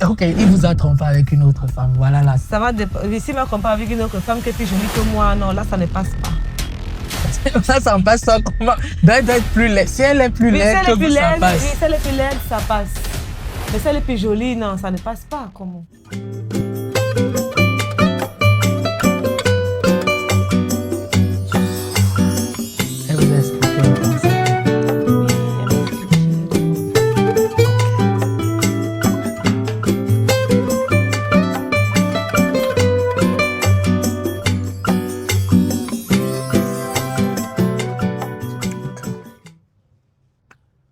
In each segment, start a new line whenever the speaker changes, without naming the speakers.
Ok, il vous a trompé avec une autre femme. Voilà là.
Ça va dépendre. S'il m'a comparé avec une autre femme qui est plus jolie que moi, non, là, ça ne passe pas.
Ça passe ça comment? D'être plus laide. Si elle est plus laide que vous, ça passe.
Oui, si elle est plus laide, ça passe. Mais si elle est plus jolie, non, ça ne passe pas. Comment?
Elle vous a expliqué le concept.
Oui, elle m'a expliqué.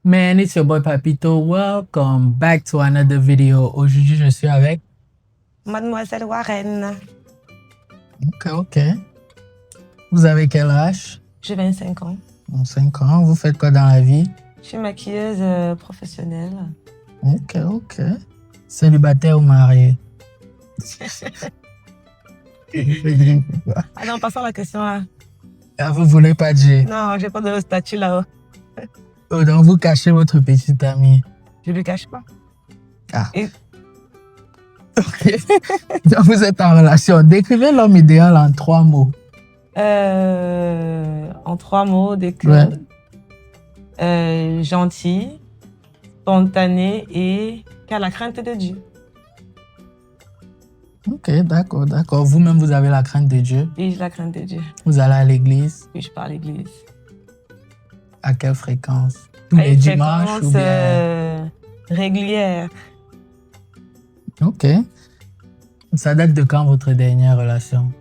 Man, it's your boy Papito. Welcome back to another video. Aujourd'hui, je suis avec...
Mademoiselle Warren,
Ok. Vous avez quel âge?
j'ai 25 ans.
5 ans. Vous faites quoi dans la vie?
Je suis maquilleuse professionnelle.
Ok. Célibataire ou marié?
Ah non, passons à la question là.
Ah, vous voulez pas dire?
Non, j'ai pas de statut là-haut.
Oh, donc vous cachez votre petite amie.
Je ne le cache pas.
Ah.
Et-
Ok. Donc vous êtes en relation. Décrivez l'homme idéal en 3 mots.
En 3 mots,
Ouais.
gentil, spontané et qui a la crainte de Dieu.
Ok, d'accord. Vous-même, vous avez la crainte de Dieu.
Oui, j'ai la crainte de Dieu.
Vous allez à l'église.
Puis je pars à l'église.
À quelle fréquence? Tous
À
les
une
dimanches ou
fréquence,
bien...
régulière.
Ok. Ça date de quand votre dernière relation?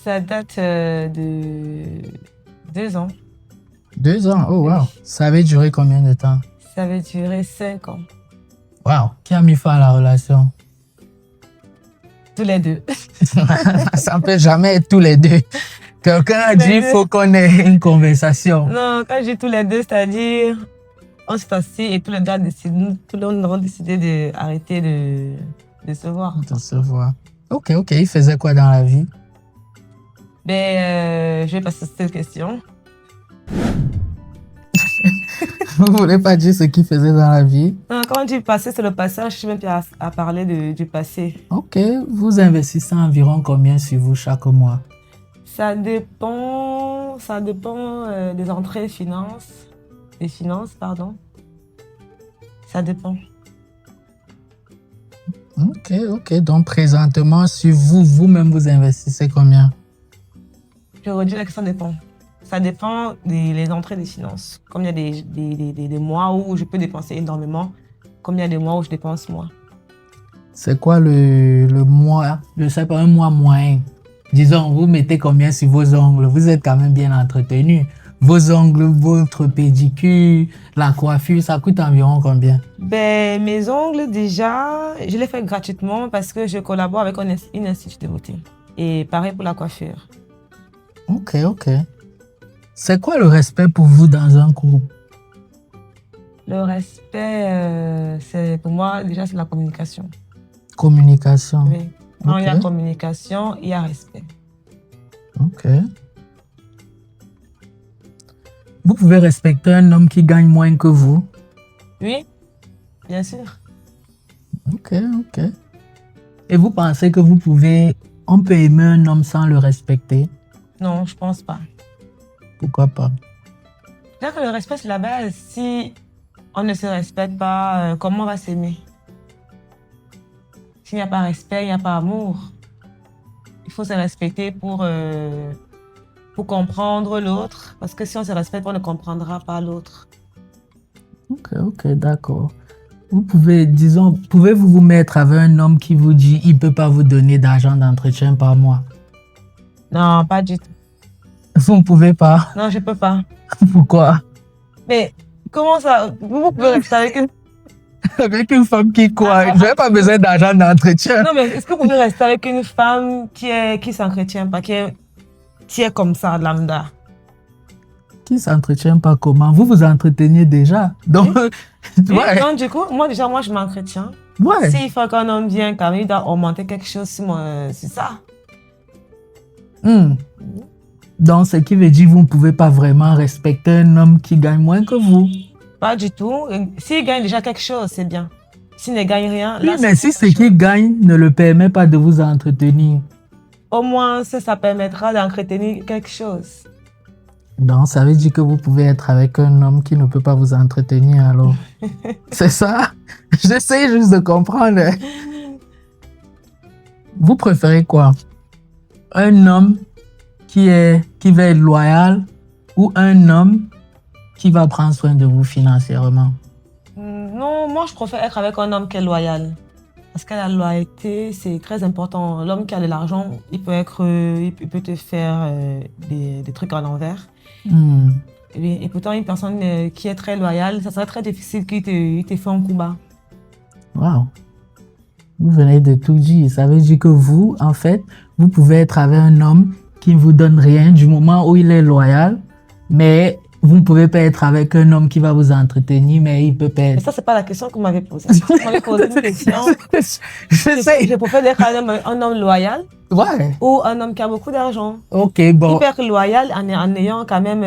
Ça date de 2 ans.
2 ans? Oh, wow. Ça avait duré combien de temps?
Ça avait duré 5 ans.
Wow. Qui a mis fin à la relation?
Tous les deux.
Ça ne peut jamais être tous les deux. Quelqu'un a dit qu'il faut qu'on ait une conversation.
Non, quand je dis tous les deux, c'est-à-dire on s'est assis et tous les deux ont décidé d'arrêter de se voir.
De se voir. Ok. Il faisait quoi dans la vie?
Je vais passer cette question.
Vous ne voulez pas dire ce qu'il faisait dans la vie?
Non, quand on dit passé, c'est le passé. Je suis même plus à parler du passé.
Ok. Vous investissez environ combien sur vous chaque mois?
Ça dépend des entrées des finances, pardon. Ça dépend.
Ok. Donc, présentement, sur vous-même, vous investissez combien?
Je redis, la question dépend. Ça dépend des entrées des finances. Comme il y a des mois où je peux dépenser énormément, comme il y a des mois où je dépense moins.
C'est quoi le mois? Je sais pas, un mois moyen. Disons, vous mettez combien sur vos ongles? Vous êtes quand même bien entretenu. Vos ongles, votre pédicure, la coiffure, ça coûte environ combien?
Mes ongles, déjà, je les fais gratuitement parce que je collabore avec une institut de beauté. Et pareil pour la coiffure.
Ok. C'est quoi le respect pour vous dans un couple?
Le respect, pour moi, déjà, c'est la communication.
Communication.
Oui. Quand il y a
Ok.
communication, il y a respect.
Ok. Vous pouvez respecter un homme qui gagne moins que vous?
Oui, bien sûr.
Ok. Et vous pensez que on peut aimer un homme sans le respecter?
Non, je pense pas.
Pourquoi pas?
Déjà que le respect, c'est la base. Si on ne se respecte pas, comment on va s'aimer? S'il n'y a pas respect, il n'y a pas amour. Il faut se respecter pour comprendre l'autre. Parce que si on se respecte, on ne comprendra pas l'autre.
Ok, d'accord. Pouvez-vous vous mettre avec un homme qui vous dit il ne peut pas vous donner d'argent d'entretien par mois?
Non, pas du tout.
Vous ne pouvez pas?
Non, je ne peux pas.
Pourquoi?
Mais comment ça? Vous pouvez rester avec une...
Avec une femme qui quoi? Je n'ai pas besoin d'argent d'entretien.
Non, mais est-ce que vous pouvez rester avec une femme qui s'entretient pas, qui est comme ça, lambda?
Qui s'entretient pas comment? Vous vous entreteniez déjà. Donc,
Oui,
ouais.
donc du coup, moi je m'entretiens.
Ouais.
S'il faut qu'un homme vienne, quand même, il doit augmenter quelque chose sur ça.
Donc, ce qui veut dire que vous ne pouvez pas vraiment respecter un homme qui gagne moins que vous.
Pas du tout. S'il gagne déjà quelque chose, c'est bien. S'il ne gagne rien,
Oui,
là,
mais si ce qu'il gagne ne le permet pas de vous entretenir,
au moins, ça permettra d'entretenir quelque chose.
donc ça veut dire que vous pouvez être avec un homme qui ne peut pas vous entretenir alors. C'est ça? J'essaie juste de comprendre. Vous préférez quoi? Un homme qui va être loyal ou un homme qui va prendre soin de vous financièrement?
Non, moi, je préfère être avec un homme qui est loyal. Parce que la loyauté, c'est très important. L'homme qui a de l'argent, il peut te faire des trucs à l'envers.
Hmm.
Et pourtant, une personne qui est très loyale, ça serait très difficile qu'il te fait un coup bas.
Wow. Vous venez de tout dire. Ça veut dire que vous, en fait, vous pouvez être avec un homme qui ne vous donne rien du moment où il est loyal, mais vous ne pouvez pas être avec un homme qui va vous entretenir, mais il peut pas
Mais
être.
ça, c'est pas la question que vous m'avez posée. Vous m'avez posé une question.
Je sais.
Je préfère être un homme loyal
Ouais.
ou un homme qui a beaucoup d'argent.
Ok,
Il
bon.
peut être loyal en ayant quand même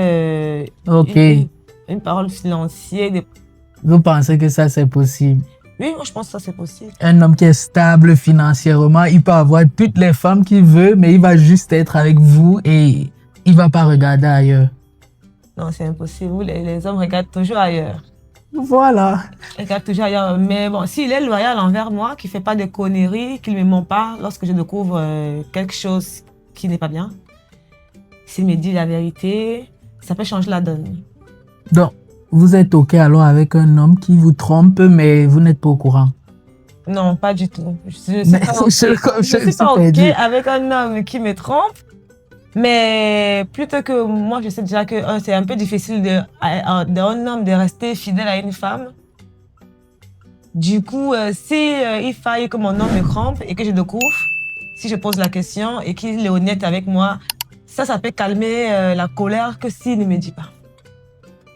Ok.
une parole financière.
Vous pensez que ça, c'est possible?
Oui, moi, je pense que ça, c'est possible.
Un homme qui est stable financièrement, il peut avoir toutes les femmes qu'il veut, mais il va juste être avec vous et il va pas regarder ailleurs.
Non, c'est impossible. Vous, les hommes regardent toujours ailleurs.
Voilà.
Ils regardent toujours ailleurs. Mais bon, s'il est loyal envers moi, qu'il ne fait pas de conneries, qu'il ne me ment pas lorsque je découvre quelque chose qui n'est pas bien, s'il me dit la vérité, ça peut changer la donne.
Donc, vous êtes OK alors avec un homme qui vous trompe, mais vous n'êtes pas au courant?
Non, pas du tout. Je ne
Mais
suis pas OK avec un homme qui me trompe. Mais plutôt que moi, je sais déjà que c'est un peu difficile d'un homme de rester fidèle à une femme. Du coup, si il faille que mon homme me trompe et que je découvre, si je pose la question et qu'il est honnête avec moi, ça peut calmer la colère que s'il ne me dit pas.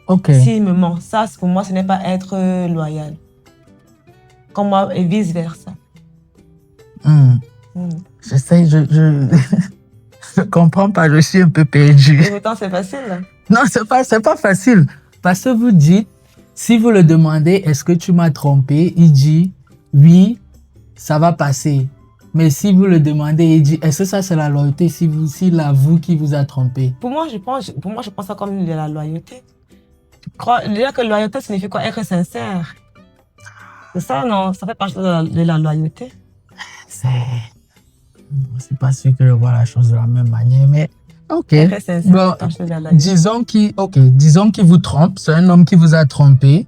OK.
S'il me ment, ça, pour moi, ce n'est pas être loyal. Comme moi, et vice-versa.
J'essaie, je comprends pas, je suis un peu perdu.
Et pourtant, c'est facile.
Non, c'est pas facile. Parce que vous dites, si vous le demandez, est-ce que tu m'as trompé? Il dit, oui, ça va passer. Mais si vous le demandez, il dit, est-ce que ça c'est la loyauté s'il avoue qu'il vous a trompé?
Pour moi, je pense ça comme de la loyauté. Déjà que loyauté signifie quoi? Être sincère. C'est ça, non? Ça fait partie de la loyauté.
C'est pas sûr que je vois la chose de la même manière, mais ok.
Bon,
disons qu'il vous trompe, c'est un homme qui vous a trompé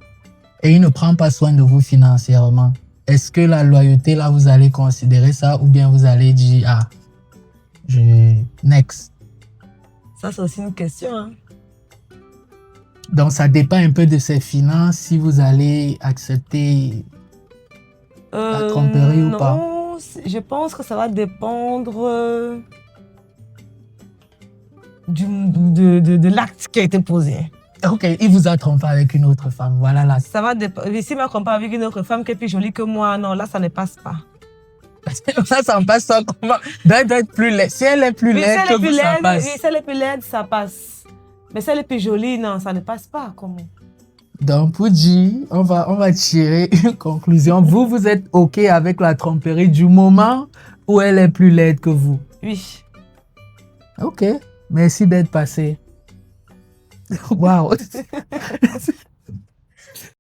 et il ne prend pas soin de vous financièrement. Est-ce que la loyauté, là, vous allez considérer ça ou bien vous allez dire, next?
Ça, c'est aussi une question. Hein?
Donc, ça dépend un peu de ses finances si vous allez accepter la tromperie ou pas.
Je pense que ça va dépendre de l'acte qui a été posé.
Ok, il vous a trompé avec une autre femme, voilà là.
Ça va dépendre. S'il m'a trompé avec une autre femme qui est plus jolie que moi, non, là, ça ne passe pas.
Ça ne passe pas comment? Doit être plus laide. Si elle est plus laide que vous, ça passe.
Oui, si elle est plus laide, ça passe. Mais si elle est plus jolie, non, ça ne passe pas. Comment?
Donc, pour dire, on va tirer une conclusion. Vous êtes OK avec la tromperie du moment où elle est plus laide que vous?
Oui.
OK. Merci d'être passé. Waouh.